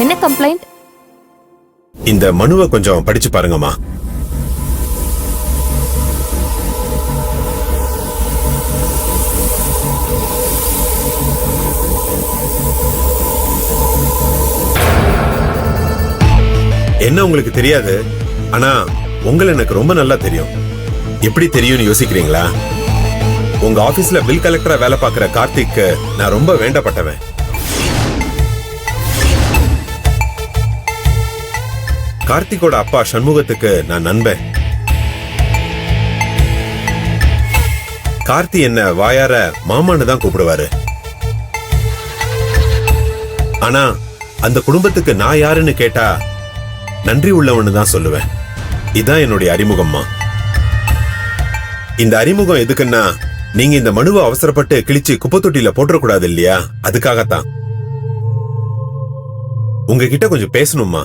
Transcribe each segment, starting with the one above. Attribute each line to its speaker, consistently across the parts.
Speaker 1: என்ன கம்ப்ளைண்ட்?
Speaker 2: இந்த மனுவை கொஞ்சம் படிச்சு பாருங்கம்மா. என்ன உங்களுக்கு தெரியாது, ஆனா உங்களை எனக்கு ரொம்ப நல்லா தெரியும். எப்படி தெரியும்னு யோசிக்கிறீங்களா? உங்க ஆபீஸ்ல பில் கலெக்டரா வேலை பார்க்கிற கார்த்திக் நான் ரொம்ப வேண்டப்பட்டவன். கார்த்திகோட அப்பா சண்முகத்துக்கு நான் நண்பன். கார்த்தி என்ன வாயார மாமான்னு தான் கூப்பிடுவாரு. ஆனா அந்த குடும்பத்துக்கு நான் யாருன்னு கேட்டா நன்றி உள்ளவன்னு தான் சொல்லுவேன். இதான் என்னுடைய அறிமுகம்மா. இந்த அறிமுகம் எதுக்குன்னா, நீங்க இந்த மனுவை அவசரப்பட்டு கிழிச்சு குப்பை தொட்டியில போட்டுறக்கூடாது இல்லையா, அதுக்காகத்தான். உங்ககிட்ட கொஞ்சம் பேசணும்மா.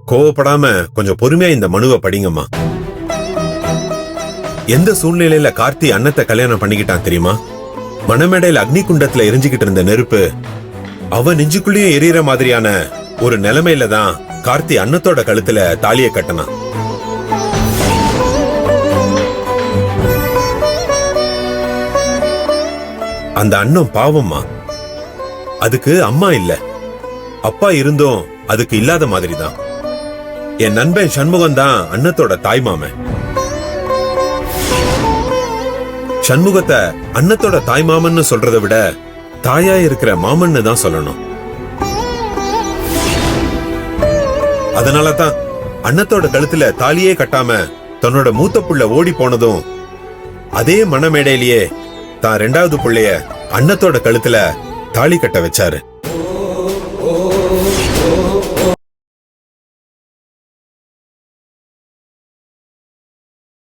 Speaker 2: கோவப்படாம கொஞ்சம் பொறுமையா இந்த மனுவை படிங்கம்மா. எந்த சூழ்நிலையில கார்த்தி அண்ணத்தை கல்யாணம் பண்ணிக்கிட்டான் தெரியுமா? மணமேடையில அக்னி குண்டத்துல எரிஞ்சுக்கிட்டு இருந்த நெருப்பு அவன் நெஞ்சுக்குள்ளேயும் எரியற மாதிரியான ஒரு நிலைமையில தான் கார்த்தி அண்ணத்தோட கழுத்துல தாலியை கட்டினான். அந்த அண்ணன் பாவம்மா. அதுக்கு அம்மா இல்ல, அப்பா இருந்தும் அதுக்கு இல்லாத மாதிரி தான். என் நண்பன் சண்முகம் தான் அண்ணத்தோட தாய் மாமன். சண்முகத்தை அண்ணத்தோட தாய் மாமன்னு சொல்றதை விட தாயா இருக்கிற மாமன்னு தான் சொல்லணும். அதனாலதான் அண்ணத்தோட கழுத்துல தாலியே கட்டாம தன்னோட மூத்த புள்ள ஓடி போனதும் அதே மணமேடையிலேயே தான் 2வது புள்ளைய அண்ணத்தோட கழுத்துல தாலி கட்ட வச்சாரு.